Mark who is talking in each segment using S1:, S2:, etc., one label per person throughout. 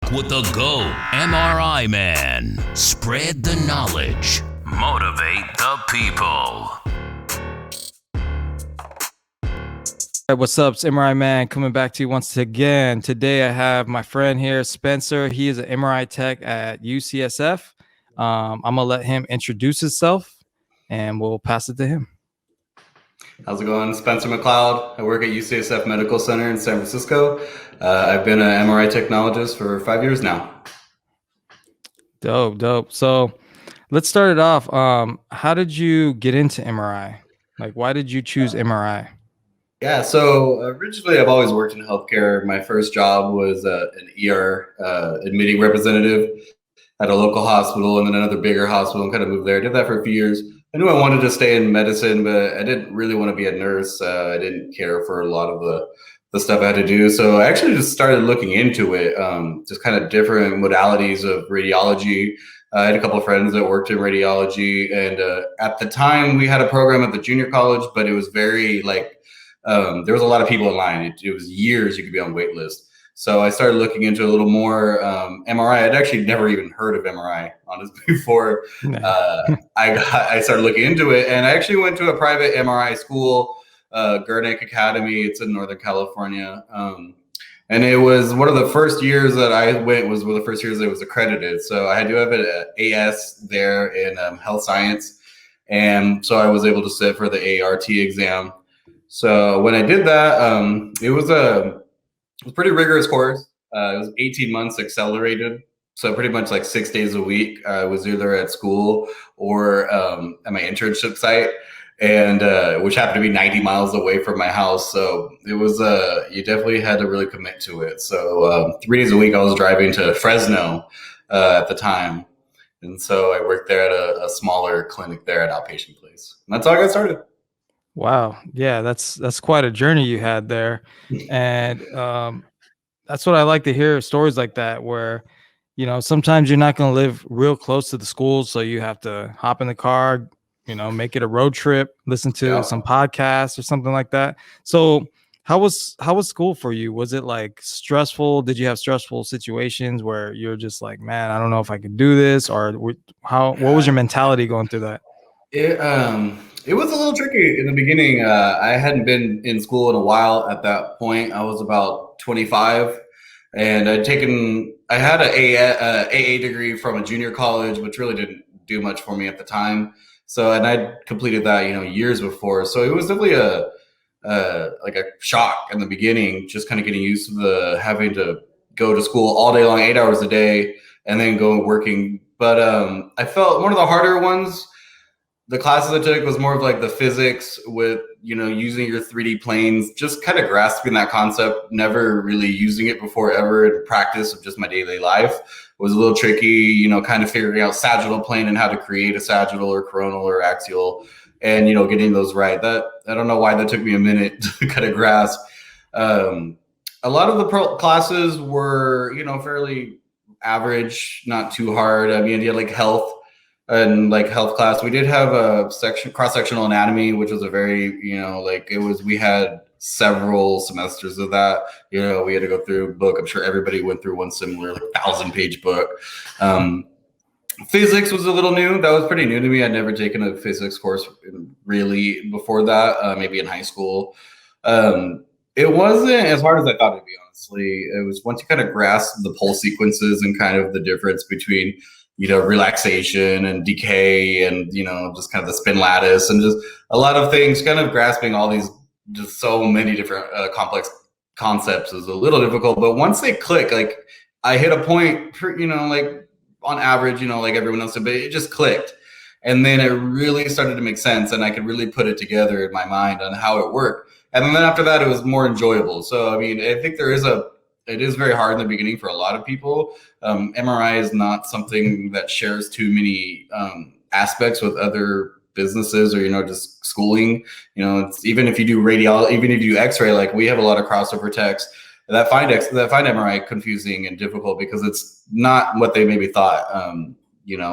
S1: Talk with the GO MRI man. Spread the knowledge. Motivate the people.
S2: Hey, what's up? It's MRI man coming back to you once again. Today I have my friend here, Spencer. He is an MRI Tech at UCSF. I'm going to let him introduce himself and we'll pass it to him.
S3: How's it going? Spencer McLeod. I work at UCSF Medical Center in San Francisco. I've been an MRI technologist for 5 years now.
S2: Dope. So let's start it off. How did you get into MRI? Like, why did you choose MRI?
S3: Yeah, so originally I've always worked in healthcare. My first job was an ER admitting representative at a local hospital and then another bigger hospital, and kind of moved there. Did that for a few years. I knew I wanted to stay in medicine, but I didn't really want to be a nurse. I didn't care for a lot of the stuff I had to do. So I actually just started looking into it, just kind of different modalities of radiology. I had a couple of friends that worked in radiology, and at the time we had a program at the junior college, but it was very there was a lot of people in line. It was years you could be on wait list. So I started looking into a little more MRI. I'd actually never even heard of MRI, honestly, before I started looking into it. And I actually went to a private MRI school, Geriatrics Academy. It's in Northern California. And it was one of the first years that I went was one of the first years that it was accredited. So I do have an AS there in health science. And so I was able to sit for the ART exam. So when I did that, it was a pretty rigorous course. It was 18 months accelerated. So pretty much like 6 days a week. I was either at school or at my internship site, and which happened to be 90 miles away from my house. So it was, you definitely had to really commit to it. So 3 days a week I was driving to Fresno at the time. And so I worked there at a smaller clinic there at outpatient place. And that's how I got started.
S2: Wow. Yeah, that's quite a journey you had there. And that's what I like to hear, stories like that, where, you know, sometimes you're not going to live real close to the schools. So you have to hop in the car, you know, make it a road trip, listen to some podcasts or something like that. So how was school for you? Was it like stressful? Did you have stressful situations where you're just like, man, I don't know if I could do this? Or what was your mentality going through that?
S3: It was a little tricky in the beginning. I hadn't been in school in a while at that point. I was about 25, and I had an AA degree from a junior college, which really didn't do much for me at the time. So, and I'd completed that, years before. So it was definitely like a shock in the beginning, just kind of getting used to having to go to school all day long, 8 hours a day, and then go working. But I felt one of the harder ones. The classes I took was more of like the physics with, using your 3D planes, just kind of grasping that concept, never really using it before ever in practice of just my daily life. It was a little tricky, kind of figuring out sagittal plane and how to create a sagittal or coronal or axial and, getting those right. That I don't know why that took me a minute to kind of grasp. A lot of the classes were, fairly average, not too hard. I mean, you had like health. And like health class, we did have a cross-sectional anatomy, which was a very, we had several semesters of that. We had to go through a book. I'm sure everybody went through one similar, 1,000-page book. Physics was a little new. That was pretty new to me. I'd never taken a physics course really before that, maybe in high school. It wasn't as hard as I thought it'd be, honestly. It was once you kind of grasp the pulse sequences and kind of the difference between relaxation and decay and, just kind of the spin lattice and just a lot of things, kind of grasping all these, just so many different complex concepts is a little difficult. But once they click, like I hit a point, like on average, like everyone else did, but it just clicked. And then it really started to make sense. And I could really put it together in my mind on how it worked. And then after that, it was more enjoyable. So, I mean, I think it is very hard in the beginning for a lot of people. MRI is not something that shares too many aspects with other businesses or, just schooling. It's, even if you do radiology, even if you do X-ray, like we have a lot of crossover techs that find MRI confusing and difficult because it's not what they maybe thought,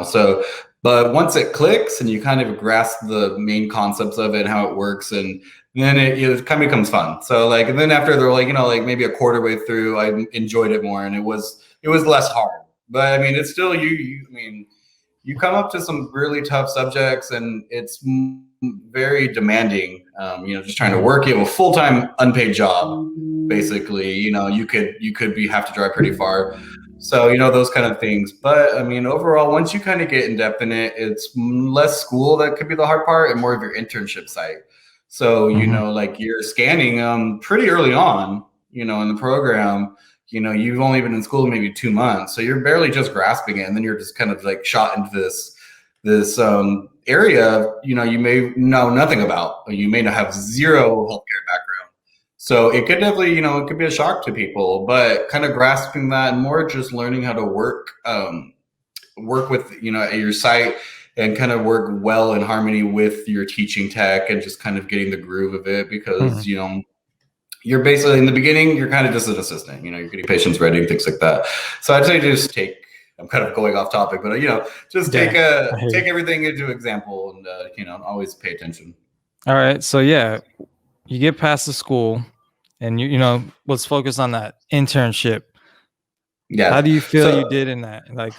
S3: so, but once it clicks and you kind of grasp the main concepts of it and how it works, and then it kind of becomes fun. So and then after they're maybe a quarter way through, I enjoyed it more. And it was it was less hard. But I mean, it's still I mean, you come up to some really tough subjects, and it's very demanding. Just trying to work. You have a full-time unpaid job, basically. You could have to drive pretty far. So, those kind of things. But I mean, overall, once you kind of get in depth in it, it's less school that could be the hard part and more of your internship site. So, like you're scanning pretty early on, in the program, you've only been in school maybe 2 months. So you're barely just grasping it. And then you're just kind of like shot into this area, you may know nothing about. You may not have zero healthcare background. So it could definitely, it could be a shock to people, but kind of grasping that and more just learning how to work with, at your site and kind of work well in harmony with your teaching tech and just kind of getting the groove of it because, you're basically in the beginning, you're kind of just an assistant, you're getting patients ready and things like that. So I'd say just I'm kind of going off topic, but just take everything into example and, always pay attention.
S2: All right. So yeah, you get past the school and let's focus on that internship.
S3: Yeah.
S2: How do you feel you did in that? Like,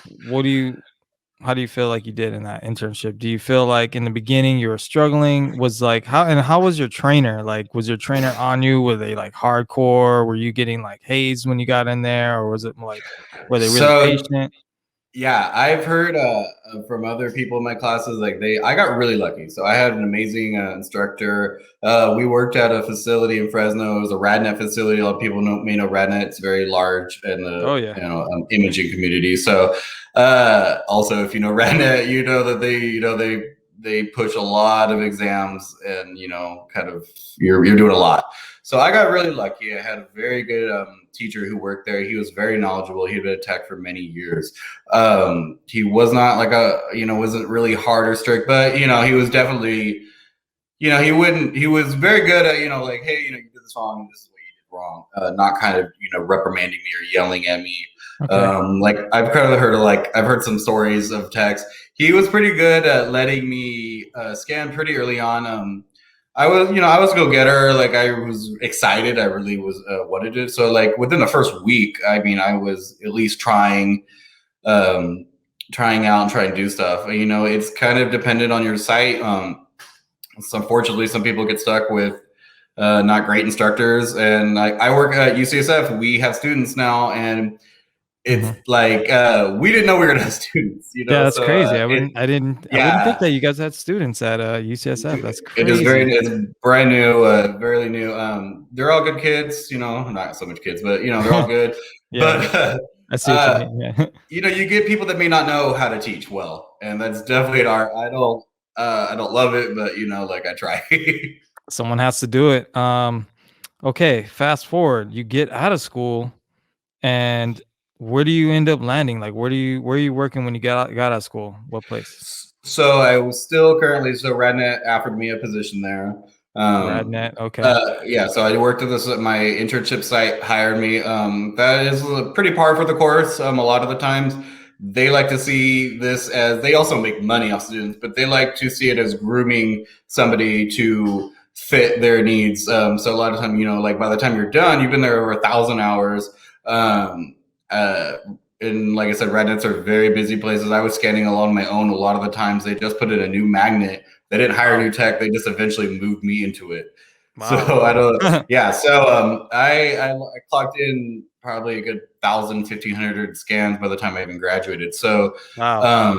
S2: how do you feel like you did in that internship? Do you feel like in the beginning you were struggling? How was your trainer? Like, was your trainer on you? Were they like hardcore? Were you getting like hazed when you got in there? Or was it like, were they really patient?
S3: Yeah, I've heard from other people in my classes, I got really lucky. So I had an amazing instructor. We worked at a facility in Fresno. It was a RadNet facility. A lot of people may know RadNet. It's very large in the imaging community. So also, if you know RadNet, you know that they push a lot of exams and kind of you're doing a lot. So I got really lucky. I had a very good teacher who worked there. He was very knowledgeable. He'd been a tech for many years. He was not like wasn't really hard or strict, but he was definitely, he was very good at, like, hey, you did this wrong. This is what you did wrong. Not kind of, reprimanding me or yelling at me. Okay. Like I've kind of I've heard some stories of techs. He was pretty good at letting me scan pretty early on. I was a go-getter. Like I was excited. I really was wanted to. So like within the first week, I mean, I was at least trying out and trying to do stuff. It's kind of dependent on your site. So unfortunately, some people get stuck with not great instructors. And I work at UCSF. We have students now, and it's like we didn't know we were gonna have students.
S2: Yeah, that's crazy. I wouldn't think that you guys had students at UCSF. That's crazy.
S3: It's brand new, very new. They're all good kids. Not so much kids, but they're all good.
S2: Yeah,
S3: but
S2: I see what you mean. Yeah.
S3: You get people that may not know how to teach well, and that's definitely an art. I don't love it, but I try.
S2: Someone has to do it. Okay, fast forward. You get out of school, and where do you end up landing? Like, where are you working when you got out of school? What place?
S3: So I was still currently, RadNet offered me a position there.
S2: RadNet, okay.
S3: Yeah, so I worked at my internship site hired me. That is pretty par for the course. A lot of the times they like to see this as, they also make money off students, but they like to see it as grooming somebody to fit their needs. So a lot of time, like by the time you're done, you've been there over 1,000 hours. And like I said, RadNets are very busy places. I was scanning along my own. A lot of the times they just put in a new magnet. They didn't hire new tech. They just eventually moved me into it. Wow. So I don't, yeah. So I clocked in probably a good 1,000, 1,500 scans by the time I even graduated. So
S2: wow.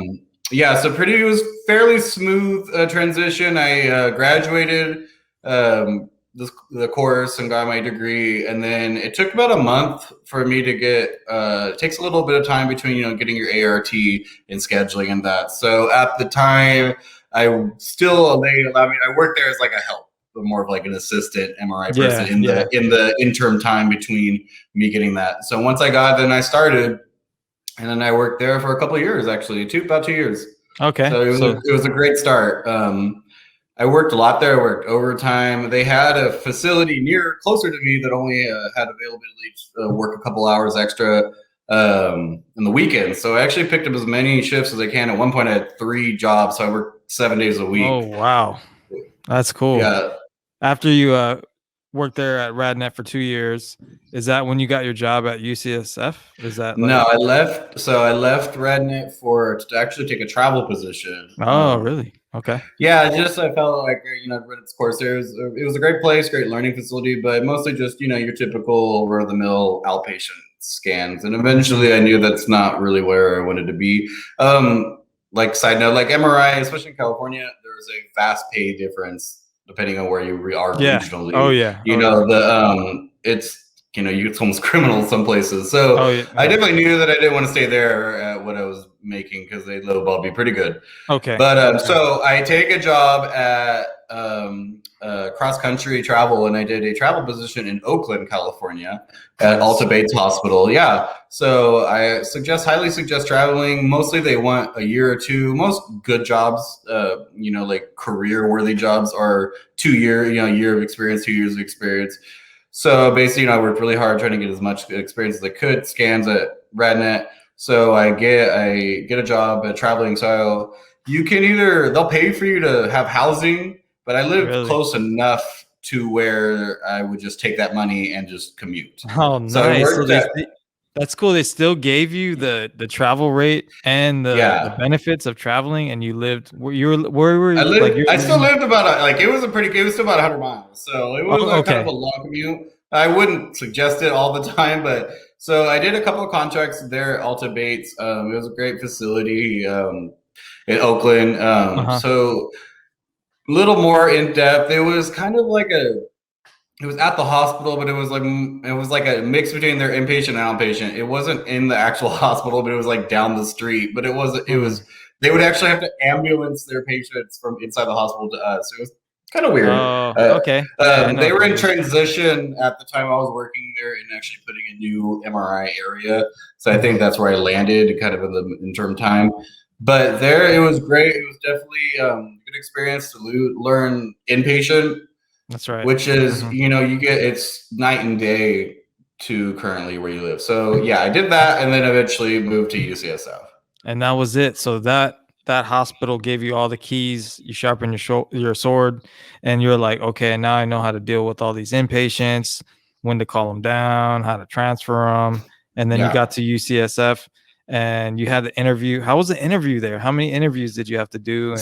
S3: Yeah, so it was fairly smooth transition. I graduated the course and got my degree, and then it took about a month for me to get it takes a little bit of time between getting your ART and scheduling and that. So at the time I worked there as like a help, but more of like an assistant MRI person in the interim time between me getting that. So once I got it, then I started, and then I worked there for a couple of years, actually about 2 years.
S2: Okay.
S3: So it was a great start. I worked a lot there. I worked overtime. They had a facility closer to me that only had availability to work a couple hours extra in the weekends. So I actually picked up as many shifts as I can. At one point, I had 3 jobs, so I worked 7 days a week.
S2: Oh wow, that's cool.
S3: Yeah.
S2: After you worked there at RadNet for 2 years. Is that when you got your job at UCSF? Is that
S3: No,
S2: like?
S3: I left. So I left Redneck to actually take a travel position.
S2: Oh, really? Okay.
S3: Yeah, I felt like I'd run its course there. It was a great place, great learning facility, but mostly just your typical run of the mill outpatient scans. And eventually, I knew that's not really where I wanted to be. Like side note, like MRI, especially in California, there is a vast pay difference depending on where you are
S2: Yeah.
S3: regionally.
S2: Oh, yeah.
S3: It's almost criminal in some places. So
S2: Oh, yeah.
S3: I definitely knew that I didn't want to stay there at what I was making because they lowball me pretty good.
S2: Okay.
S3: But so I take a job at cross country travel, and I did a travel position in Oakland, California, at Alta Bates Hospital. Yeah, so I highly suggest traveling. Mostly, they want a year or two. Most good jobs, like career worthy jobs, are 2 year, year of experience, 2 years of experience. So basically, I worked really hard trying to get as much experience as I could. Scans at RadNet. So I get a job at traveling. So they'll pay for you to have housing, but I lived close enough to where I would just take that money and just commute.
S2: Oh,
S3: So I
S2: nice.
S3: worked
S2: That's cool. They still gave you the travel rate and the benefits of traveling, and you lived where were you?
S3: I still lived about it was still about 100 miles. So it was kind of a long commute. I wouldn't suggest it all the time, but so I did a couple of contracts there at Alta Bates. It was a great facility in Oakland. So a little more in depth. It was kind of like it was at the hospital, but it was like a mix between their inpatient and outpatient. It wasn't in the actual hospital, but it was like down the street. But it was they would actually have to ambulance their patients from inside the hospital to us. It was kind of weird.
S2: Oh, okay.
S3: They were in transition at the time I was working there and actually putting a new MRI area. So I think that's where I landed kind of in the interim time. But there, it was great. It was definitely a good experience to learn inpatient.
S2: That's right.
S3: Which is, it's night and day to currently where you live. So yeah, I did that and then eventually moved to UCSF.
S2: And that was it. So that hospital gave you all the keys. You sharpen your sword, and you're like, okay, now I know how to deal with all these inpatients, when to call them down, how to transfer them. And then you got to UCSF, and you had the interview. How was the interview there? How many interviews did you have to do? And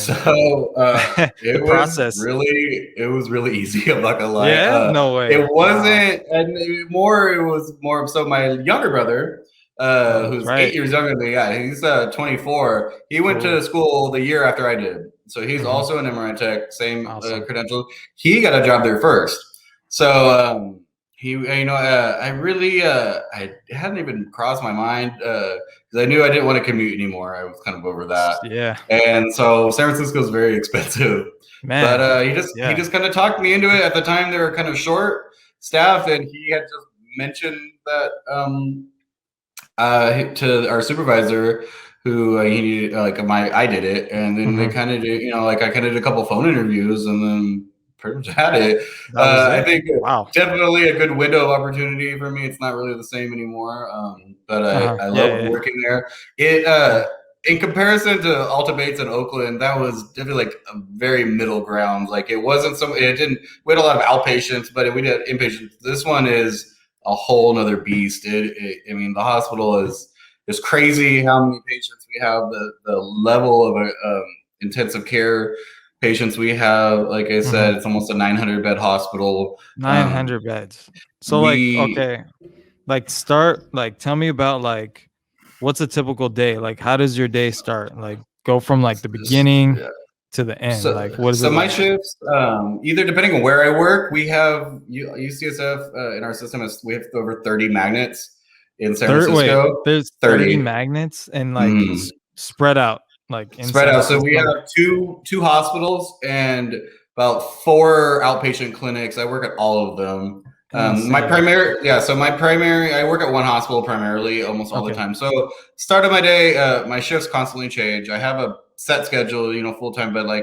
S3: it was really easy. I'm not gonna lie.
S2: Yeah, no way.
S3: It wasn't, and it was more. So my younger brother, who's 8 years younger than me, he's 24. He went to school the year after I did, so he's also an MRI Tech, same credentials. He got a job there first, so I hadn't even crossed my mind because I knew I didn't want to commute anymore. I was kind of over that.
S2: Yeah.
S3: And so San Francisco is very expensive. Man. But he just kind of talked me into it. At the time, they were kind of short staffed, and he had just mentioned that to our supervisor, who he needed, I did it, and then they kind of did, I kind of did a couple phone interviews, and then pretty much had it. I think definitely a good window of opportunity for me. It's not really the same anymore, but I love working there. It in comparison to Alta Bates and Oakland, that was definitely like a very middle ground. Like it wasn't we had a lot of outpatients, but we did inpatients. This one is a whole nother beast. I mean, the hospital is crazy how many patients we have, the level of intensive care patients we have. Like I said, it's almost a 900 bed hospital.
S2: 900 beds. So tell me about what's a typical day? Like, how does your day start? Like, go from the beginning to the end.
S3: So,
S2: what is it?
S3: So my shifts, either depending on where I work, we have UCSF in our system we have over 30 magnets in San Francisco.
S2: There's 30 magnets and spread out.
S3: Spread out. So we have two hospitals and about 4 outpatient clinics. I work at all of them. I work at one hospital primarily almost all the time. So start of my day, my shifts constantly change. I have a set schedule, full time, but they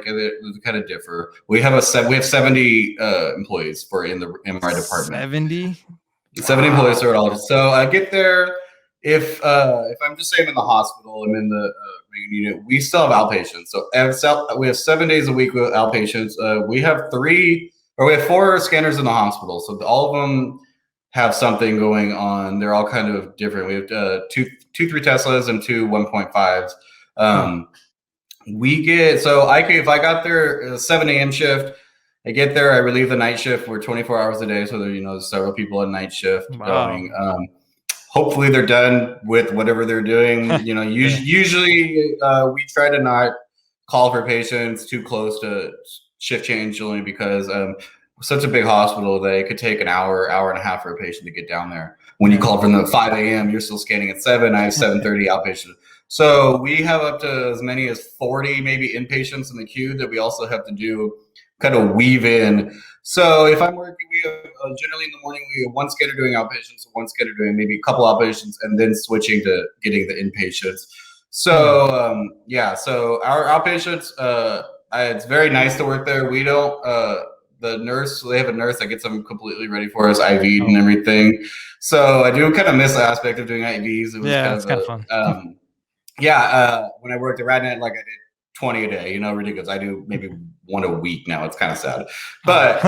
S3: kind of differ. We have 70 employees in the MRI department. 70 employees are all. So I get there. If I'm just saying I'm in the hospital, I'm in the unit, we still have outpatients. So we have 7 days a week with outpatients. We have 3 or we have 4 scanners in the hospital. So all of them have something going on. They're all kind of different. We have two 3 Teslas and 2 1.5s. We get, so if I got there 7 a.m. shift, I get there, I relieve the night shift. We're 24 hours a day. So there, there's several people on night shift going. Hopefully they're done with whatever they're doing. Usually we try to not call for patients too close to shift change, only because such a big hospital that it could take an hour and a half for a patient to get down there. When you call from the 5 a.m., you're still scanning at 7. I have 7:30 outpatient. So we have up to as many as 40 maybe inpatients in the queue that we also have to do kind of weave in. So if I'm working, we have generally in the morning, we have 1 scanner doing outpatients, 1 scanner doing maybe a couple outpatients, and then switching to getting the inpatients. So so our outpatients, it's very nice to work there. We don't, the nurse, they have a nurse that gets them completely ready for us, IV'd and everything. So I do kind of miss the aspect of doing IVs. It was kind of fun. When I worked at RadNet, like I did 20 a day, ridiculous. I do maybe 1 a week now. It's kind of sad. But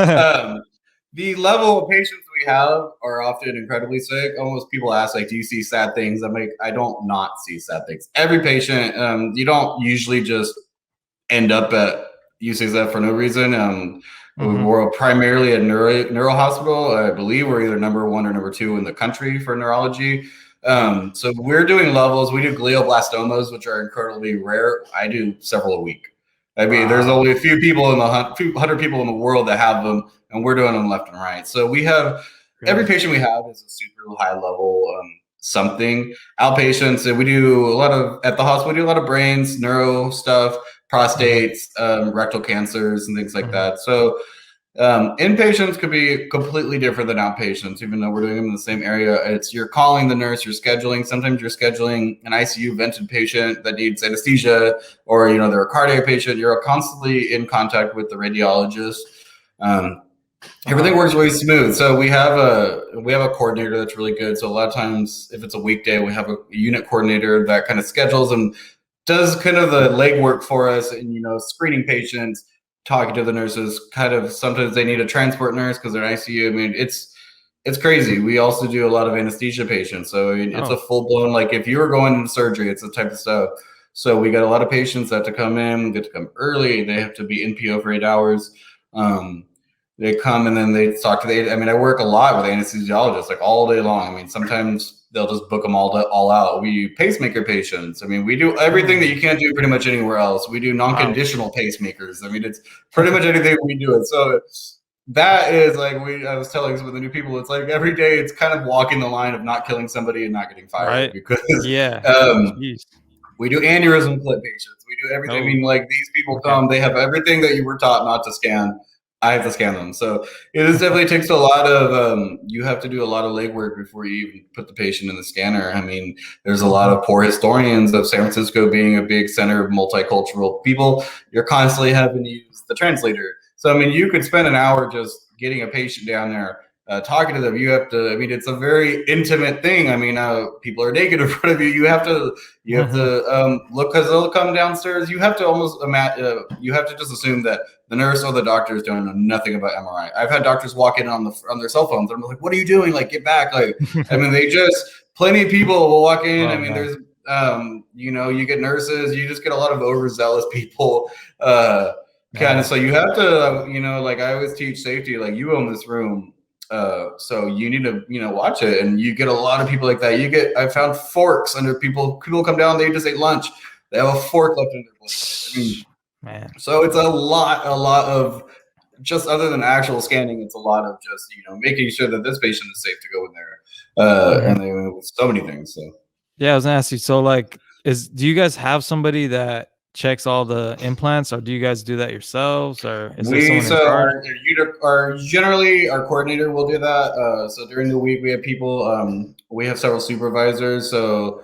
S3: the level of patients we have are often incredibly sick. Almost people ask, like, do you see sad things? I'm like, I don't not see sad things. Every patient, you don't usually just end up at UCSF for no reason. We're primarily a neuro hospital. I believe we're either number 1 or number 2 in the country for neurology. So we're doing levels. We do glioblastomas, which are incredibly rare. I do several a week. I mean, there's only a few people in the few hundred people in the world that have them, and we're doing them left and right. So we have every patient we have is a super high level something. Outpatients, and we do a lot of at the hospital. We do a lot of brains, neuro stuff, prostates, rectal cancers, and things like that. So inpatients could be completely different than outpatients, even though we're doing them in the same area. It's you're calling the nurse, you're scheduling. Sometimes you're scheduling an ICU vented patient that needs anesthesia, or they're a cardiac patient. You're constantly in contact with the radiologist. Everything works really smooth. So we have a coordinator that's really good. So a lot of times, if it's a weekday, we have a unit coordinator that kind of schedules and does kind of the legwork for us, and screening patients, talking to the nurses. Kind of sometimes they need a transport nurse because they're in ICU. I mean, it's crazy. We also do a lot of anesthesia patients. So it's a full blown, like if you were going into surgery, it's the type of stuff. So we got a lot of patients that have to come in, get to come early. They have to be in PO for 8 hours. They come and then they talk to I work a lot with anesthesiologists, like all day long. I mean, sometimes they'll just book them all out. We pacemaker patients. I mean, we do everything that you can't do pretty much anywhere else. We do non-conditional pacemakers. I mean, it's pretty much anything we do it. So that is like I was telling some of the new people, it's like every day it's kind of walking the line of not killing somebody and not getting fired, because we do aneurysm clip patients. We do everything. I mean, like these people come, they have everything that you were taught not to scan. I have to scan them. So it definitely takes a lot of, you have to do a lot of legwork before you even put the patient in the scanner. I mean, there's a lot of poor historians of San Francisco being a big center of multicultural people. You're constantly having to use the translator. So, I mean, you could spend an hour just getting a patient down there, talking to them. You have to, I mean, it's a very intimate thing. I mean, people are naked in front of you. You have to look, because they'll come downstairs. You have to almost you have to just assume that the nurse or the doctors don't know nothing about MRI. I've had doctors walk in on their cell phones. I'm like, what are you doing? Like, get back. Like, I mean, plenty of people will walk in. I mean, there's, you get nurses, you just get a lot of overzealous people. Kind of, so you have to, like I always teach safety, like you own this room. So you need to, watch it, and you get a lot of people like that. I found forks under people come down, they just ate lunch. They have a fork left in their blanket. I mean, man. So it's a lot of just, other than actual scanning, it's a lot of just, making sure that this patient is safe to go in there. And they so many things. So
S2: yeah, I was gonna ask you, so like, do you guys have somebody that checks all the implants, or do you guys do that yourselves, or is there someone in charge?
S3: Generally our coordinator will do that. So during the week we have people, we have several supervisors. So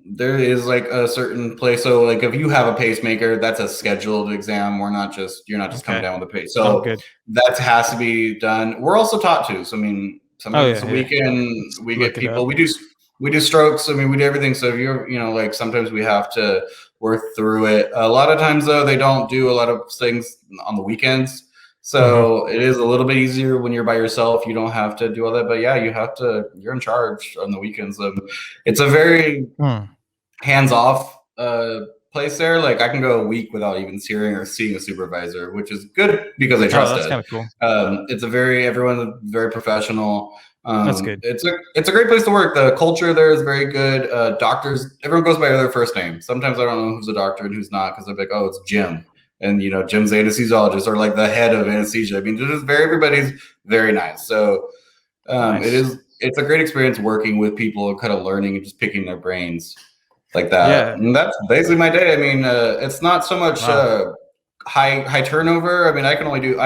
S3: there is like a certain place. So like if you have a pacemaker, that's a scheduled exam. You're not just coming down with a pace. So that has to be done. We're also taught to. So I mean, sometimes a weekend we get people. We do strokes. I mean, we do everything. So if you're, like sometimes we have to work through it. A lot of times though, they don't do a lot of things on the weekends. So it is a little bit easier when you're by yourself. You don't have to do all that, but yeah, you're in charge on the weekends. It's a very hands-off place there. Like I can go a week without even hearing or seeing a supervisor, which is good because I trust
S2: that's
S3: it.
S2: kind of cool.
S3: Everyone's very professional.
S2: That's good.
S3: It's a great place to work. The culture there is very good. Doctors, everyone goes by their first name. Sometimes I don't know who's a doctor and who's not because they're like, oh, it's Jim. And Jim's the anesthesiologist or like the head of anesthesia. I mean, everybody's very nice. So nice. It's a great experience working with people and kind of learning and just picking their brains like that. Yeah. And that's basically my day. I mean, it's not so much high turnover. I mean, I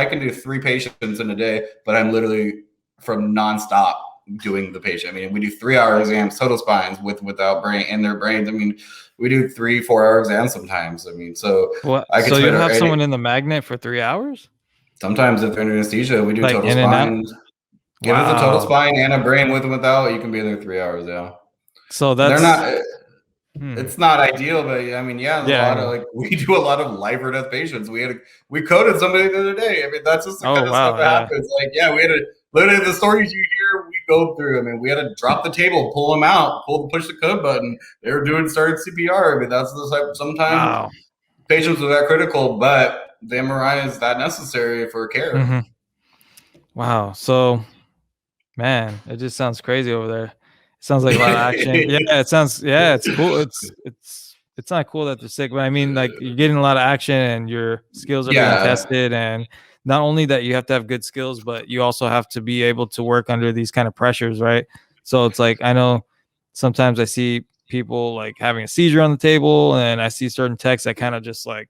S3: can do 3 patients in a day, but I'm literally from nonstop doing the patient. I mean, we do 3-hour exams, total spines without brain in their brains. I mean, we do 3-4-hour exams sometimes. I mean, so
S2: I can. So you have someone in the magnet for 3 hours?
S3: Sometimes if they're in anesthesia, we do like total spines. Give us a total spine and a brain with and without. You can be there 3 hours. Yeah.
S2: So they're
S3: not. It's not ideal, but I mean, a lot of we do a lot of life or death patients. We coded somebody the other day. I mean, that's just the kind of stuff that happens. Like, we had to literally the stories you hear, we go through. I mean, we had to drop the table, pull them out, push the code button. They were started CPR. I mean, that's the type. Sometimes patients are that critical, but the MRI is that necessary for care.
S2: Wow. So, man, it just sounds crazy over there. It sounds like a lot of action. It sounds. It's cool. It's not cool that they're sick, but I mean, like you're getting a lot of action and your skills are being tested, and not only that you have to have good skills, but you also have to be able to work under these kind of pressures, right? So it's like I know sometimes I see people like having a seizure on the table, and I see certain techs that kind of just like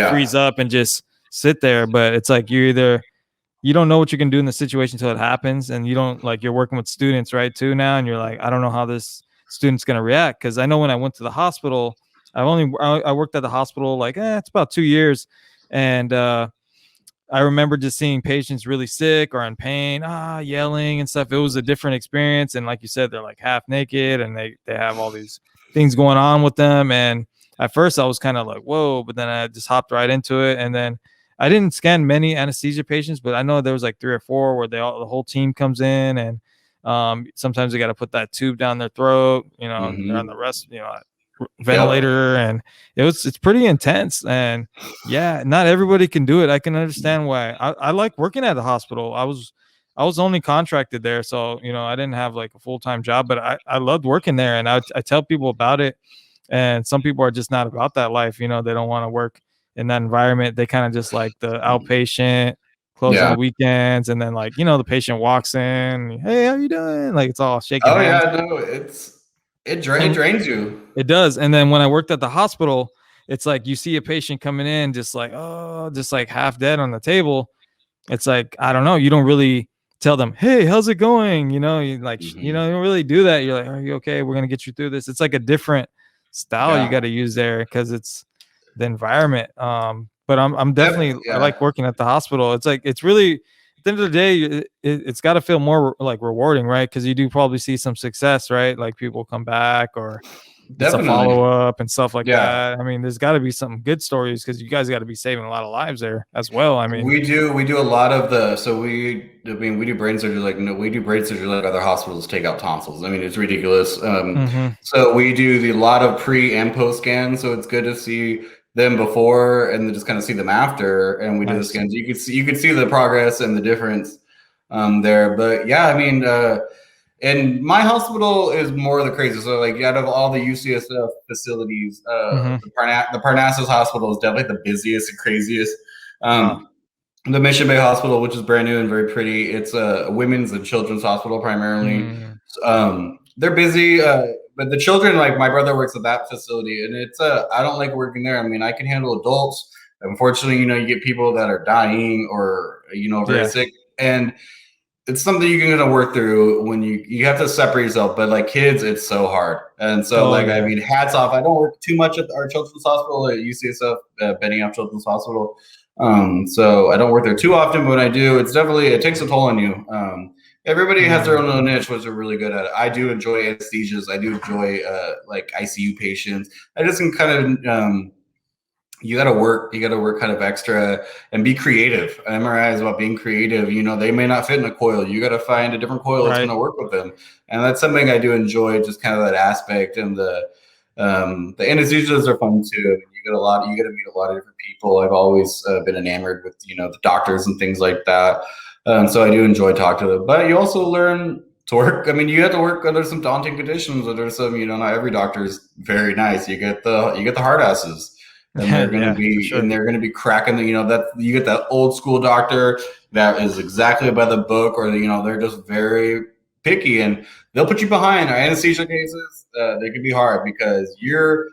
S2: freeze up and just sit there, but it's like you don't know what you can do in the situation until it happens. And you don't you're working with students, right, too now. And you're like, I don't know how this student's going to react. Cause I know when I went to the hospital, I worked at the hospital, it's about 2 years. And, I remember just seeing patients really sick or in pain, yelling and stuff. It was a different experience. And like you said, they're like half naked and they have all these things going on with them. And at first I was kind of like, whoa, but then I just hopped right into it. And then I didn't scan many anesthesia patients, but I know there was like 3 or 4 where the whole team comes in, and sometimes they got to put that tube down their throat, they're on the rest, ventilator, and it's pretty intense. And not everybody can do it. I can understand why. I like working at the hospital. I was only contracted there, so I didn't have like a full-time job, but I loved working there, and I tell people about it. And some people are just not about that life. They don't want to work in that environment. They kind of just like the outpatient, closing the weekends, and then the patient walks in, hey, how you doing? Like it's all shaking hands.
S3: No, it drains you.
S2: It does. And then when I worked at the hospital, it's like you see a patient coming in just like half dead on the table. It's like, I don't know, you don't really tell them, hey, how's it going? You don't really do that. You're like, are you okay? We're gonna get you through this. It's like a different style you got to use there because it's the environment. But I'm definitely I like working at the hospital. It's like it's really, at the end of the day, it's got to feel more like rewarding, right? Because you do probably see some success, right? Like people come back or it's a follow-up and stuff like that. I mean, there's got to be some good stories because you guys got to be saving a lot of lives there as well. I mean,
S3: we do a lot of we do brain surgery we do brain surgery like other hospitals take out tonsils. I mean, it's ridiculous. So we do a lot of pre and post scans. So it's good to see them before and then just kind of see them after. And we do the scans. You could see the progress and the difference there. But I mean, and my hospital is more of the crazy. So out of all the UCSF facilities, the Parnassus Hospital is definitely the busiest and craziest. The Mission Bay Hospital, which is brand new and very pretty, it's a women's and children's hospital primarily. They're busy, but the children, like my brother works at that facility, and it's I don't like working there. I mean, I can handle adults. Unfortunately, you get people that are dying or very sick, and it's something you can kind of work through when you have to separate yourself. But like kids, it's so hard. And so I mean, hats off. I don't work too much at our children's hospital at UCSF Benioff Children's Hospital. So I don't work there too often, but when I do, it takes a toll on you. Everybody has their own little niche, which they're really good at. I do enjoy anesthesias. I do enjoy like ICU patients. I just can kind of you got to work kind of extra and be creative. MRI is about being creative. They may not fit in a coil. You got to find a different coil that's going to work with them. And that's something I do enjoy, just kind of that aspect. And the anesthesias are fun too. You get to meet a lot of different people. I've always been enamored with, the doctors and things like that. So I do enjoy talking to them, but you also learn to work. I mean, you have to work under some daunting conditions. There's some, not every doctor is very nice. You get the hard asses. And they're going to be, and they're going to be cracking that you get that old school doctor that is exactly by the book, or, they're just very picky, and they'll put you behind. Our anesthesia cases, they can be hard because your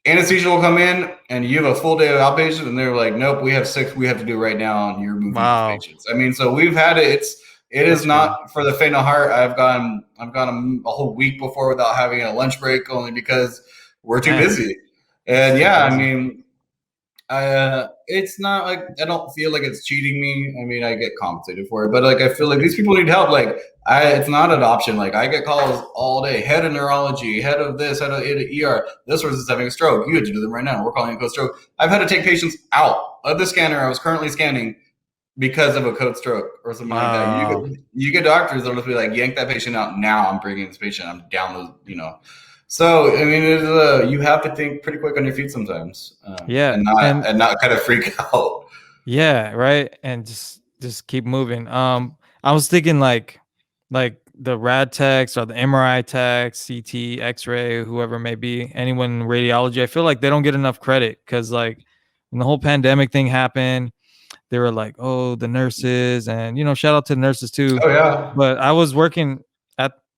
S3: anesthesia will come in and you have a full day of outpatient and they're like, nope, we have 6 we have to do right now. And you're moving these patients. I mean, so we've had it. It is not for the faint of heart. I've gone a whole week before without having a lunch break, only because we're too busy. And I mean, it's not like I don't feel like it's cheating me. I mean, I get compensated for it, but like I feel like these people need help. Like it's not an option. Like I get calls all day. Head of neurology, head of this, head of ER. This person's having a stroke. You have to do them right now. We're calling it code stroke. I've had to take patients out of the scanner I was currently scanning because of a code stroke or something like that. You get doctors that'll just be like, yank that patient out now. I'm bringing this patient. I'm down the. So I mean, you have to think pretty quick on your feet sometimes, and not kind of freak out.
S2: Yeah, right, and just keep moving. I was thinking like the rad techs or the MRI techs, CT, X-ray, whoever it may be, anyone in radiology. I feel like they don't get enough credit because like when the whole pandemic thing happened, they were like, oh, the nurses, and shout out to the nurses too.
S3: Oh yeah.
S2: But I was working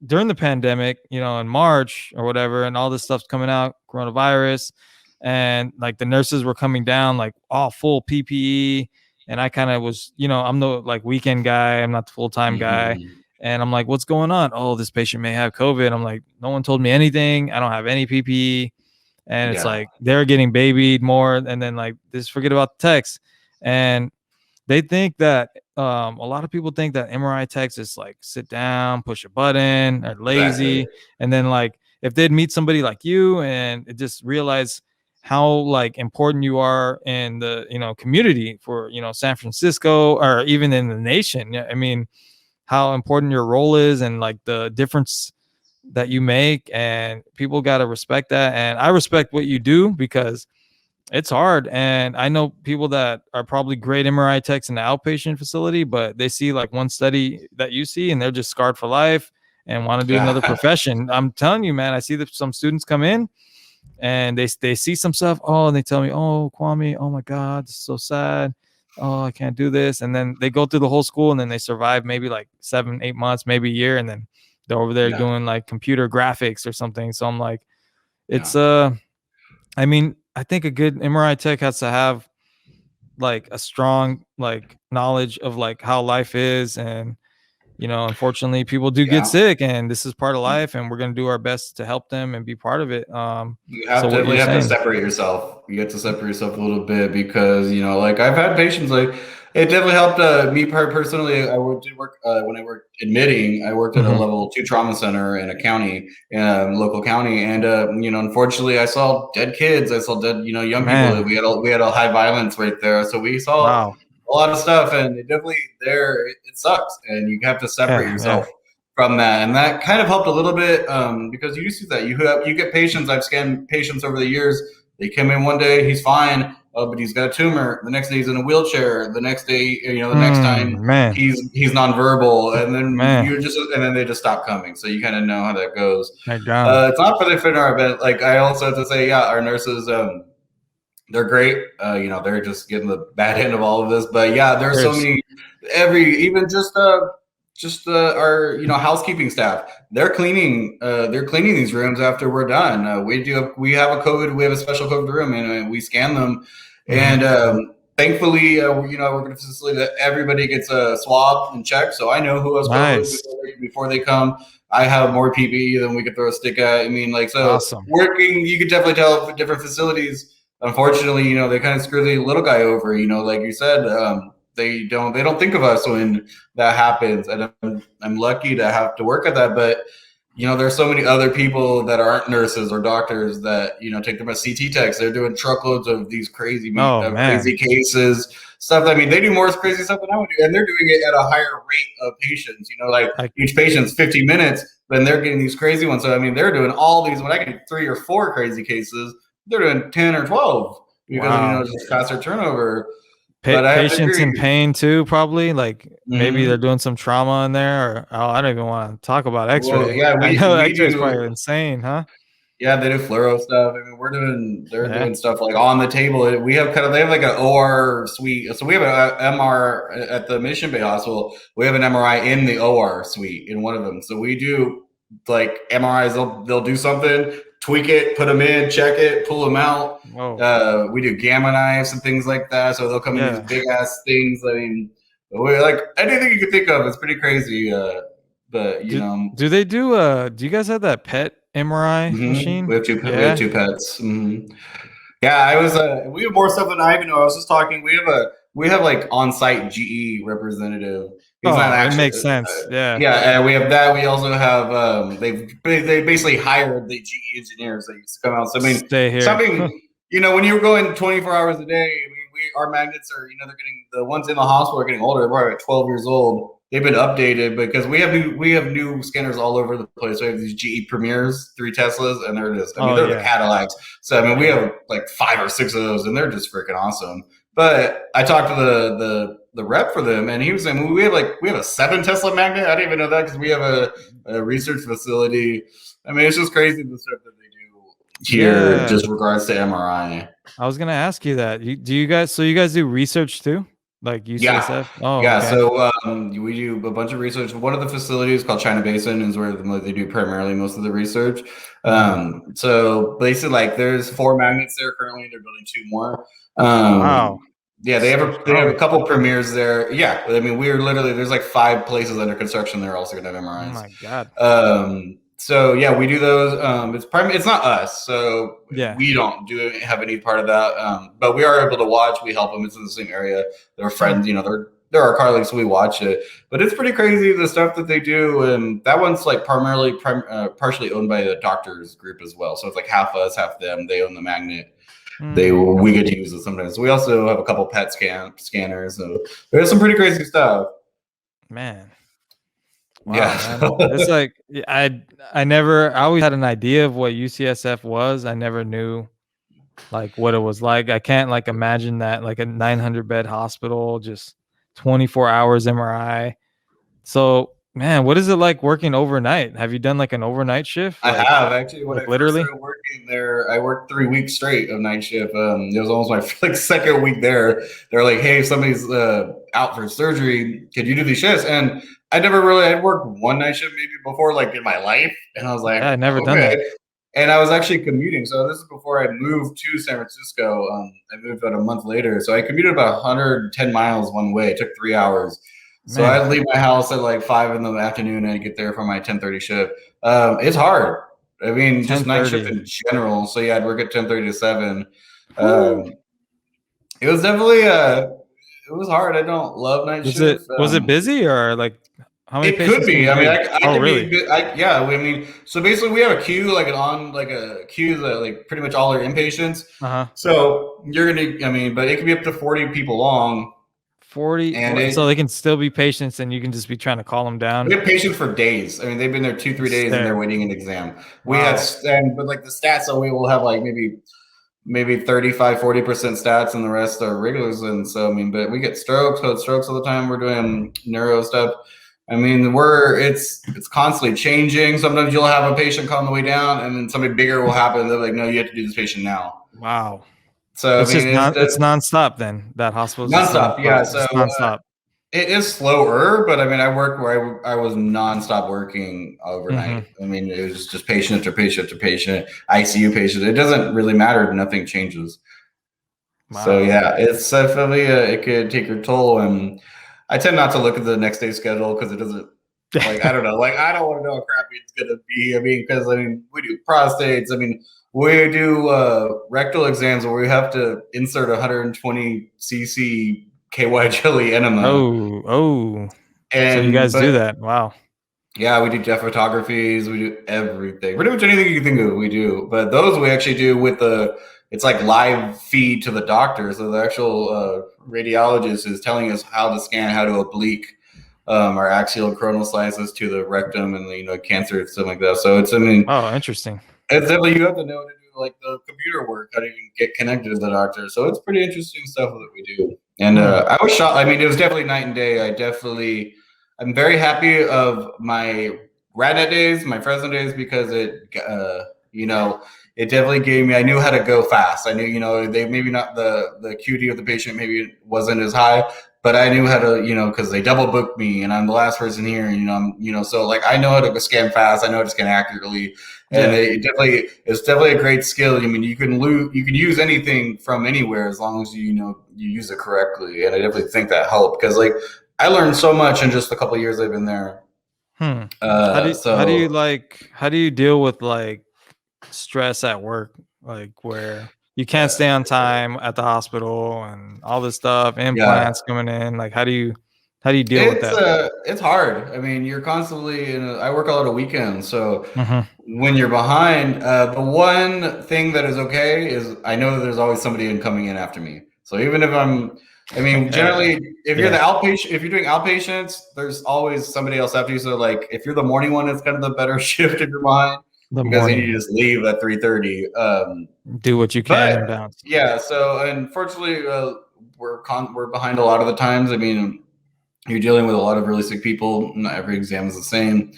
S2: during the pandemic, in March or whatever, and all this stuff's coming out, coronavirus, and like the nurses were coming down like all full PPE, and I kind of was, I'm the like weekend guy, I'm not the full-time guy, and I'm like, what's going on? Oh, this patient may have COVID. I'm like, no one told me anything. I don't have any PPE, and it's like they're getting babied more, and then like just forget about the techs, and they think that a lot of people think that MRI techs is like sit down, push a button, are lazy. And then like if they'd meet somebody like you and just realize how like important you are in the community for San Francisco or even in the nation. I mean, how important your role is and like the difference that you make, and people got to respect that. And I respect what you do because it's hard. And I know people that are probably great MRI techs in the outpatient facility, but they see like one study that you see and they're just scarred for life and want to do another profession. I'm telling you, man, I see that some students come in and they see some stuff. Oh, and they tell me, oh, Kwame, oh my God, this is so sad. Oh, I can't do this. And then they go through the whole school and then they survive maybe like 7-8 months, maybe a year. And then they're over there doing like computer graphics or something. So I'm like, it's, I mean, I think a good MRI tech has to have like a strong like knowledge of like how life is, and unfortunately people do get sick, and this is part of life, and we're going to do our best to help them and be part of it.
S3: You have to separate yourself. You have to separate yourself a little bit because like I've had patients like it definitely helped me personally. I did work when I worked admitting. I worked at a level 2 trauma center in a county, local county, and unfortunately, I saw dead kids. I saw dead young people. We had a high violence right there, so we saw a lot of stuff, and it definitely it sucks, and you have to separate yourself from that, and that kind of helped a little bit because you see that you get patients. I've scanned patients over the years. They come in one day, he's fine. Oh, but he's got a tumor. The next day he's in a wheelchair. The next day, the next time he's nonverbal, and then and then they just stop coming. So you kind of know how that goes. It's not for the fit in our event. Like I also have to say, our nurses, they're great. They're just getting the bad end of all of this. But there's so many. Even just our housekeeping staff, they're cleaning these rooms after we're done. We have a special COVID room, and we scan them, and thankfully I work in a facility that everybody gets a swab and check, so I know who has COVID before they come. I have more PPE than we could throw a stick at. I mean, like, so awesome. Working, you could definitely tell for different facilities, unfortunately, they kind of screw the little guy over, like you said. They don't think of us when that happens, and I'm lucky to have to work at that. But there's so many other people that aren't nurses or doctors that, take them as CT techs. They're doing truckloads of these crazy
S2: man.
S3: cases, stuff. I mean, they do more crazy stuff than I would do, and they're doing it at a higher rate of patients. Like each patient's 50 minutes, then they're getting these crazy ones. So, I mean, they're doing all these, when I get 3 or 4 crazy cases, they're doing 10 or 12 because, just faster turnover. But
S2: patients in pain too, probably. Like maybe they're doing some trauma in there, or I don't even want to talk about X-ray.
S3: Well, yeah,
S2: I know X-ray is probably insane, huh?
S3: Yeah, they do fluoro stuff. I mean, they're doing stuff like on the table. They have like an OR suite. So we have an MR at the Mission Bay Hospital. We have an MRI in the OR suite in one of them. So we do like MRIs. They'll do something, tweak it, put them in, check it, pull them out. We do gamma knives and things like that. So they'll come in these big ass things. I mean, we're like anything you can think of. It's pretty crazy. But
S2: do they do? Do you guys have that PET MRI machine?
S3: We have 2 pets. Yeah, we have more stuff than I even know. I was just talking. We have like on-site GE representative.
S2: It makes sense.
S3: Yeah, and we have that. We also have they basically hired the GE engineers that used to come out. So I mean,
S2: stay here.
S3: Something when you're going 24 hours a day. I mean, our magnets are they're getting, the ones in the hospital are getting older. They're probably 12 years old. They've been updated because we have new scanners all over the place. We have these GE Premiers, 3 Teslas, and they're just they're the Cadillacs. So I mean, we have like 5 or 6 of those, and they're just freaking awesome. But I talked to the rep for them, and he was saying we have a 7 Tesla magnet. I didn't even know that because we have a research facility. I mean, it's just crazy the stuff that they do here, just regards to MRI.
S2: I was gonna ask you that. You guys do research too? Like UCSF?
S3: So we do a bunch of research. One of the facilities called China Basin is where they do primarily most of the research. So basically, like, there's 4 magnets there currently. They're building 2 more.
S2: Wow.
S3: Yeah, they have a couple premieres there. Yeah, I mean, there's like 5 places under construction. They're also going to have MRIs.
S2: Oh my god.
S3: So yeah, we do those. It's not us, so we don't have any part of that. But we are able to watch. We help them. It's in the same area. They're friends. They're our colleagues, so we watch it. But it's pretty crazy the stuff that they do, and that one's like partially owned by the doctors group as well. So it's like half us, half them. They own the magnet. We get to use it sometimes. So we also have a couple PET scanners. So there's some pretty crazy stuff.
S2: Man. Wow, man. It's like I always had an idea of what UCSF was. I never knew like what it was like. I can't like imagine that, like a 900 bed hospital, just 24 hours MRI. So man, what is it like working overnight? Have you done like an overnight shift?
S3: I have actually. When I
S2: literally
S3: started working there, I worked 3 weeks straight of night shift. It was almost my second week there. They're like, "Hey, if somebody's out for surgery, could you do these shifts?" And I'd worked 1 night shift maybe before, like in my life, and I was like,
S2: "I never done that."
S3: And I was actually commuting. So this is before I moved to San Francisco. I moved about a month later, so I commuted about 110 miles one way. It took 3 hours. So I'd leave my house at like 5 in the afternoon and I'd get there for my 10:30 shift. It's hard. I mean, just night shift in general. So yeah, I'd work at 10:30 to 7. It was definitely it was hard. I don't love night shift.
S2: Was it busy or like how many?
S3: It could be. I mean, I mean, so basically, we have a queue, like a queue that like pretty much all are inpatients. So you're gonna. I mean, but it can be up to 40 people long.
S2: 40, so they can still be patients, and you can just be trying to call them down.
S3: We have patients for days. I mean, they've been there 2-3 days, and they're waiting an exam. We had, but like the stats, so we will have like maybe 35-40% stats, and the rest are regulars. And so I mean, but we get strokes all the time. We're doing neuro stuff. I mean, it's constantly changing. Sometimes you'll have a patient come on the way down, and then something bigger will happen. They're like, "No, you have to do this patient now."
S2: Wow.
S3: So
S2: it's it's nonstop. Then that hospital
S3: nonstop. Yeah, so
S2: it's nonstop.
S3: It is slower, but I mean, I worked where I was nonstop working overnight. I mean, it was just patient after patient after patient, ICU patient. It doesn't really matter. Nothing changes. Wow. So yeah, it's definitely it could take your toll, and I tend not to look at the next day's schedule because it doesn't. Like, I don't know. Like, I don't want to know how crappy it's gonna be. I mean, because we do prostates. I mean, we do rectal exams where we have to insert 120 cc KY jelly enema.
S2: Oh. And, so you guys do that? Wow.
S3: Yeah, we do jet photographies. We do everything. Pretty much anything you can think of, we do. But those we actually do with it's like live feed to the doctor. So the actual radiologist is telling us how to scan, how to oblique our axial coronal slices to the rectum and cancer and stuff like that. So it's, I mean,
S2: Oh, interesting.
S3: it's definitely, you have to know how to do like the computer work, how to even get connected to the doctor. So it's pretty interesting stuff that we do. And I was shocked. I mean, it was definitely night and day. I'm very happy of my RadNet days, my Fresno days, because it definitely gave me, I knew how to go fast. I knew, they maybe not the acuity of the patient maybe wasn't as high, but I knew how to, because they double booked me and I'm the last person here. And, so like, I know how to scan fast. I know how to scan accurately. And it's definitely a great skill. I mean, you can use anything from anywhere as long as you use it correctly. And I definitely think that helped, because like I learned so much in just a couple of years I've been there.
S2: How do you deal with like stress at work, like where you can't stay on time at the hospital and all this stuff, implants coming in? Like, how do you deal with that?
S3: It's hard. I mean, you're constantly I work a lot of weekends, so
S2: Mhm.
S3: when you're behind, the one thing that is okay is I know that there's always somebody coming in after me. So even if generally, if you're the outpatient, if you're doing outpatients, there's always somebody else after you. So like, if you're the morning one, it's kind of the better shift if you're behind, because then you just leave at 3:30.
S2: Do what you can and bounce.
S3: Yeah. So unfortunately, we're behind a lot of the times. I mean, you're dealing with a lot of really sick people. Not every exam is the same.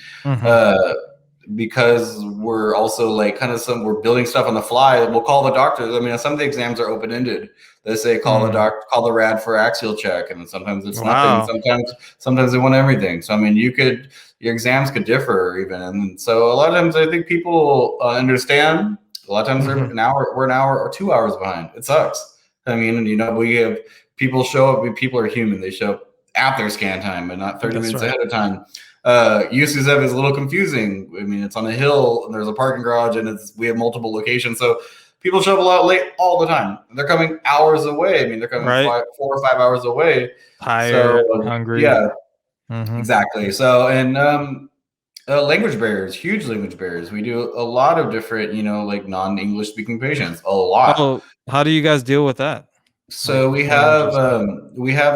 S3: Because we're also like we're building stuff on the fly. We'll call the doctors. I mean, some of the exams are open-ended. They say call the rad for axial check, and sometimes it's nothing. Sometimes they want everything. So I mean, your exams could differ even, and so a lot of times I think people understand. A lot of times we're an hour or 2 hours behind. It sucks. I mean, we have people show up. People are human. They show up at their scan time, but not 30 minutes ahead of time. UCSF is a little confusing. I mean, it's on a hill and there's a parking garage and we have multiple locations. So people show up a lot late all the time. They're coming hours away. I mean, they're coming 4 or 5 hours away.
S2: Tired, hungry.
S3: Yeah, exactly. So, and language barriers, huge language barriers. We do a lot of different, like non-English speaking patients, a lot.
S2: Oh, how do you guys deal with that?
S3: So we have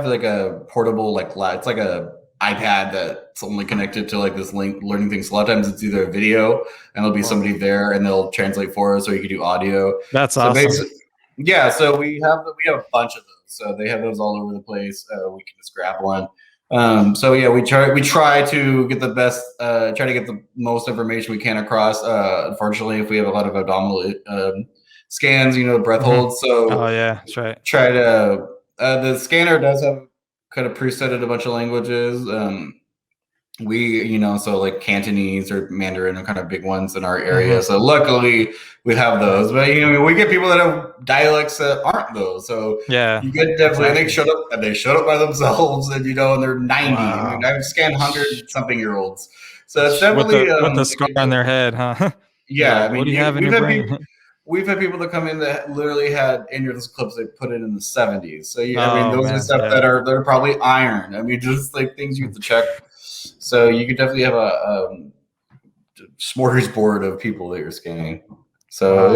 S3: like a portable, it's like a iPad that's only connected to like this learning thing. So a lot of times it's either a video and there'll be somebody there and they'll translate for us, or you can do audio.
S2: That's awesome.
S3: So we have a bunch of those. So they have those all over the place. We can just grab one. So yeah, we try to get the most information we can across. Unfortunately, if we have a lot of abdominal scans, breath holds. So
S2: that's right.
S3: Try to the scanner does have kind of presetted a bunch of languages. So like Cantonese or Mandarin are kind of big ones in our area. So luckily we have those. But we get people that have dialects that aren't those. So you get definitely they showed up by themselves, and and they're 90. Wow. I mean, I've scanned 100-something-year-olds. So it's definitely
S2: with the scar on their head, huh?
S3: Yeah,
S2: like, what do you have in your brain?
S3: We've had people that come in that literally had aneurysm clips they put in the 70s. So those are stuff that are probably iron. I mean, just like things you have to check. So you could definitely have a smorgasbord of people that you're scanning. So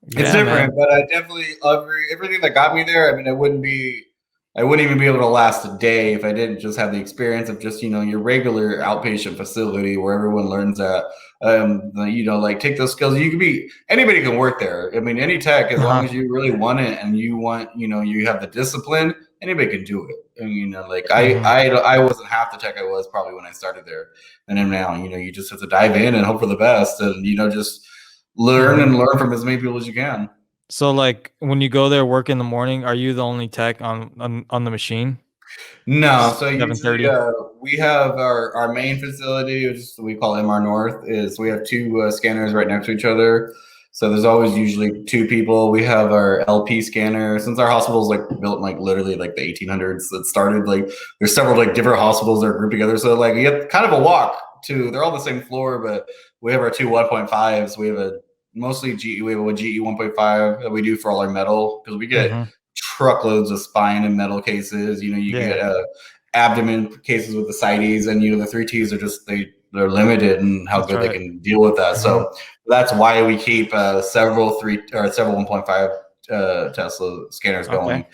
S3: it's different, but I definitely love everything that got me there. I mean, I wouldn't even be able to last a day if I didn't just have the experience of just your regular outpatient facility where everyone learns that. Like take those skills. Anybody can work there. I mean, any tech, as long as you really want it and you want, you have the discipline, anybody can do it. And I wasn't half the tech I was probably when I started there, and then now you just have to dive in and hope for the best, and just learn and learn from as many people as you can.
S2: So like when you go there, work in the morning, are you the only tech on the machine?
S3: No, so usually we have our main facility, which we call MR North, is we have two scanners right next to each other. So there's always usually two people. We have our LP scanner. Since our hospital is built in literally the 1800s, it started there's several different hospitals that are grouped together. So you have kind of a walk to. They're all the same floor, but we have our two 1.5s. We have mostly GE. We have a GE 1.5 that we do for all our metal, because we get truckloads of spine and metal cases. You get abdomen cases with ascites, and the 3Ts are just they're limited in how good they can deal with that. So that's why we keep several 1.5 Tesla scanners going.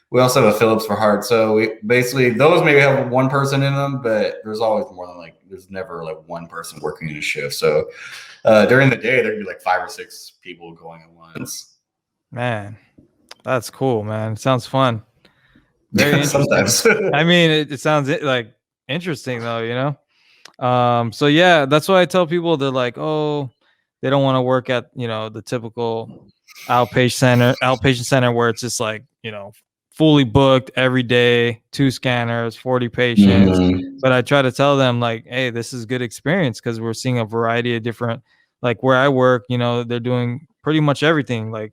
S3: We also have a Philips for heart. So we basically, those maybe have one person in them, but there's always more than there's never one person working in a shift. So during the day, there'd be 5 or 6 people going at once.
S2: Man, that's cool, man. It sounds fun. Very interesting.
S3: Sometimes.
S2: I mean, it sounds interesting though, So yeah, that's why I tell people, they're like, oh, they don't want to work at, the typical outpatient center where it's just fully booked every day, 2 scanners, 40 patients. But I try to tell them hey, this is good experience because we're seeing a variety of different, where I work, they're doing pretty much everything. We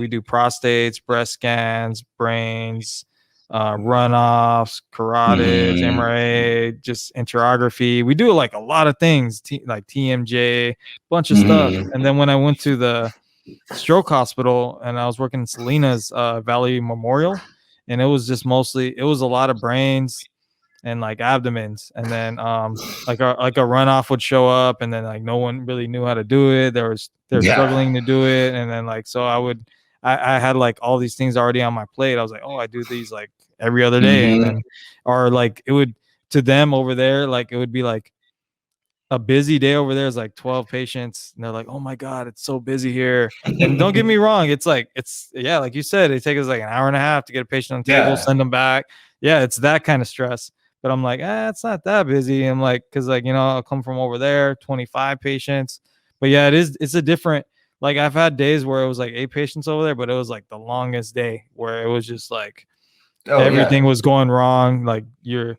S2: do prostates, breast scans, brains, runoffs, carotids, MRA, just enterography. We do a lot of things, like TMJ, bunch of stuff. And then when I went to the stroke hospital and I was working in Salinas Valley Memorial, and it was just mostly, it was a lot of brains and abdomens, and then a runoff would show up, and then no one really knew how to do it. They're struggling to do it, and then so I had all these things already on my plate. I was oh, I do these every other day, and then it would, to them over there, it would be a busy day over there is 12 patients, and they're oh my God, it's so busy here. And don't get me wrong, it's like you said, it takes us an hour and a half to get a patient on the table, send them back. Yeah, it's that kind of stress. But I'm it's not that busy. I'm because I'll come from over there, 25 patients. But yeah, it's a different, I've had days where it was 8 patients over there, but it was the longest day where it was just everything was going wrong. The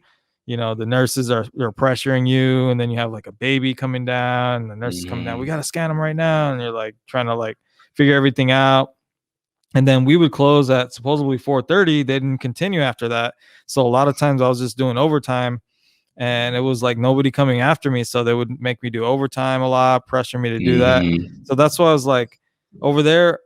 S2: nurses are pressuring you, and then you have a baby coming down, and the nurses coming down. We got to scan them right now. And you're trying to figure everything out. And then we would close at supposedly 4:30. They didn't continue after that. So a lot of times I was just doing overtime, and it was nobody coming after me. So they would make me do overtime a lot, pressure me to do that. So that's why I was over there,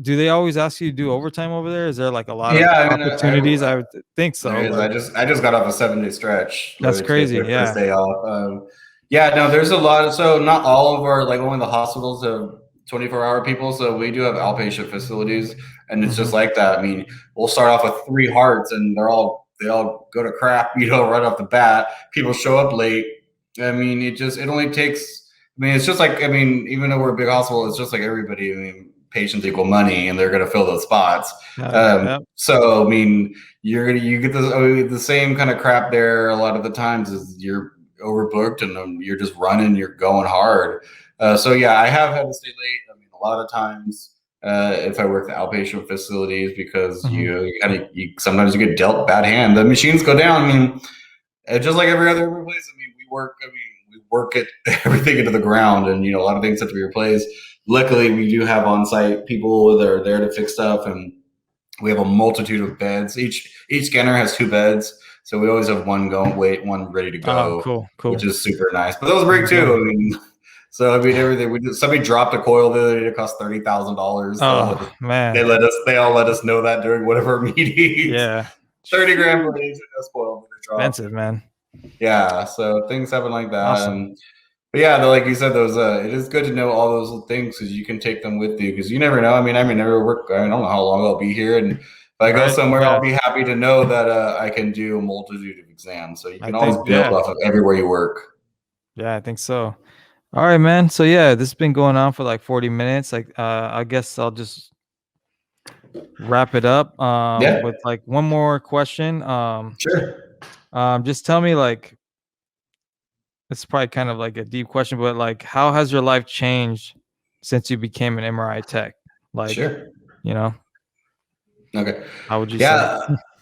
S2: do they always ask you to do overtime over there? Is there a lot of opportunities? I would think so.
S3: I just got off a 7-day stretch.
S2: That's crazy. Yeah.
S3: First day off. No, there's a lot. So not all of our only the hospitals have 24-hour people. So we do have outpatient facilities, and it's just like that. I mean, we'll start off with 3 hearts, and they all go to crap, right off the bat. People show up late. I mean, it only takes. I mean, it's just even though we're a big hospital, it's just everybody. I mean, patients equal money, and they're going to fill those spots. So I mean, you get the same kind of crap there a lot of the times. Is you're overbooked, and you're just running, you're going hard. So yeah, I have had to stay late. I mean, a lot of times if I work the outpatient facilities, because you sometimes you get dealt bad hand. The machines go down. I mean, just like every other place. I mean, we work it everything into the ground, and a lot of things have to be replaced. Luckily, we do have on-site people that are there to fix stuff, and we have a multitude of beds. Each scanner has 2 beds, so we always have one ready to go.
S2: Cool.
S3: Which is super nice. But those break too. I mean, so I mean, everything. Somebody dropped a coil the other day. It cost $30,000.
S2: Oh man!
S3: They all let us know that during whatever meetings.
S2: Yeah,
S3: $30,000 for a coil.
S2: Expensive, man.
S3: Yeah, so things happen like that.
S2: Awesome.
S3: But yeah, like you said, those it is good to know all those little things, because you can take them with you, because you never know. I mean, I may never work. I don't know how long I'll be here, and if I go somewhere, I'll be happy to know that I can do a multitude of exams. So you can always build off of everywhere you work.
S2: Yeah, I think so. All right, man. So yeah, this has been going on for 40 minutes. I guess I'll just wrap it up with one more question.
S3: Sure.
S2: Just tell me, it's probably kind of a deep question, but how has your life changed since you became an MRI tech?
S3: Sure. Okay.
S2: How would you say?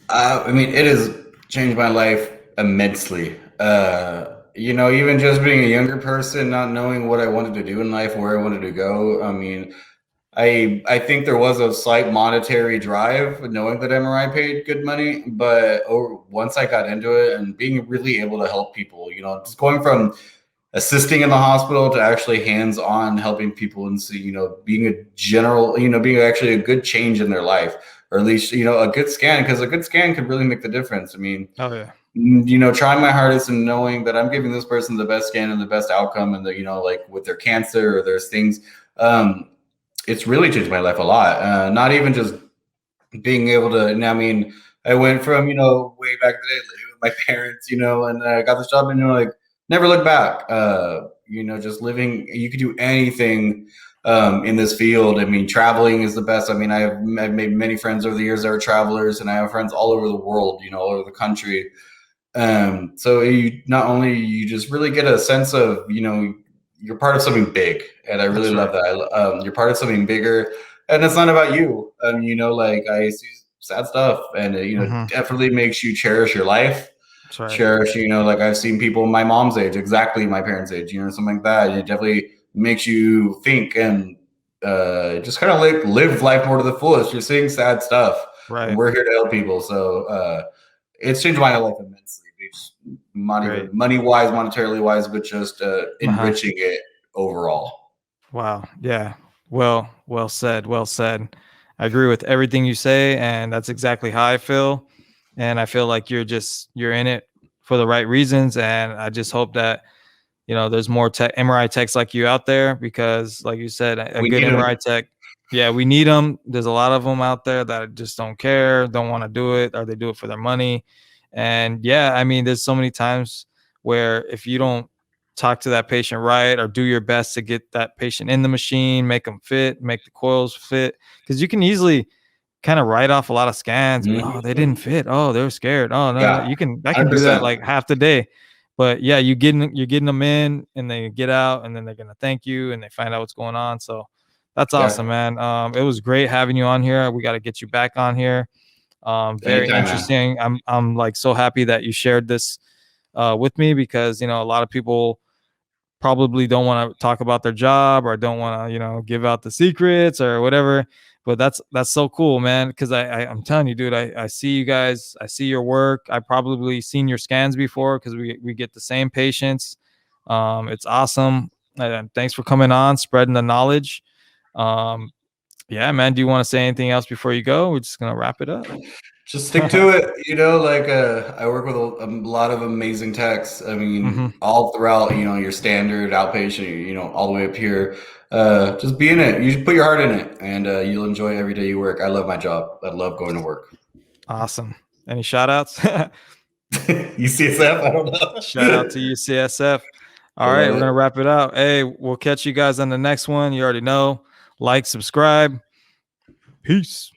S3: I mean, it has changed my life immensely. Even just being a younger person, not knowing what I wanted to do in life, where I wanted to go. I mean, I think there was a slight monetary drive, knowing that MRI paid good money, but once I got into it and being really able to help people, just going from assisting in the hospital to actually hands-on helping people, and being a general, being actually a good change in their life. or at least, a good scan, because a good scan could really make the difference. I mean,
S2: Oh yeah.
S3: Trying my hardest and knowing that I'm giving this person the best scan and the best outcome, and like with their cancer or their things, it's really changed my life a lot. Not even just being able to, and I mean, I went from, way back in the day, living with my parents, and I got this job, and, like, never look back. Just living, you could do anything in this field. I mean, traveling is the best. I mean, I've made many friends over the years that are travelers, and I have friends all over the world, all over the country. So you not only you just really get a sense of, you're part of something big, and I really love that. You're part of something bigger, and it's not about you. Like, I see sad stuff, and it, definitely makes you cherish your life.
S2: That's right.
S3: Cherish, like, I've seen people my mom's age, exactly my parents' age, something like that. It definitely makes you think and just kind of like live life more to the fullest. You're seeing sad stuff,
S2: Right.
S3: and we're here to help people. So it's changed my life immensely. Money wise, monetarily wise, but just enriching it overall.
S2: Wow. Yeah. Well said. Well said. I agree with everything you say, and that's exactly how I feel. And I feel like you're in it for the right reasons. And I just hope that, there's more MRI techs like you out there, because like you said, a good MRI tech, yeah, we need them. There's a lot of them out there that just don't care, don't want to do it, or they do it for their money. And yeah, I mean, there's so many times where if you don't talk to that patient right, or do your best to get that patient in the machine, make them fit, make the coils fit, because you can easily kind of write off a lot of scans. Oh, they didn't fit. Oh, they're scared. Oh no,
S3: Yeah,
S2: I can do that like half the day. But yeah, you're getting them in, and they get out, and then they're gonna thank you, and they find out what's going on. So that's awesome, man. It was great having you on here. We got to get you back on here. Very
S3: Anytime,
S2: interesting. I'm like so happy that you shared this with me, because a lot of people probably don't want to talk about their job, or don't want to give out the secrets or whatever. But that's so cool, man, because I'm telling you, dude, I see you guys, I see your work. I probably seen your scans before, because we get the same patients. It's awesome. Thanks for coming on, spreading the knowledge. Yeah, man, do you want to say anything else before you go? We're just gonna wrap it up.
S3: Just stick to it. Like, I work with a lot of amazing techs. I mean, all throughout, your standard outpatient, all the way up here. Just be in it. You should put your heart in it, and you'll enjoy every day you work. I love my job. I love going to work.
S2: Awesome. Any shout outs?
S3: UCSF? I don't know.
S2: Shout out to UCSF. All right, we're gonna wrap it out. Hey, we'll catch you guys on the next one. You already know. Like, subscribe. Peace.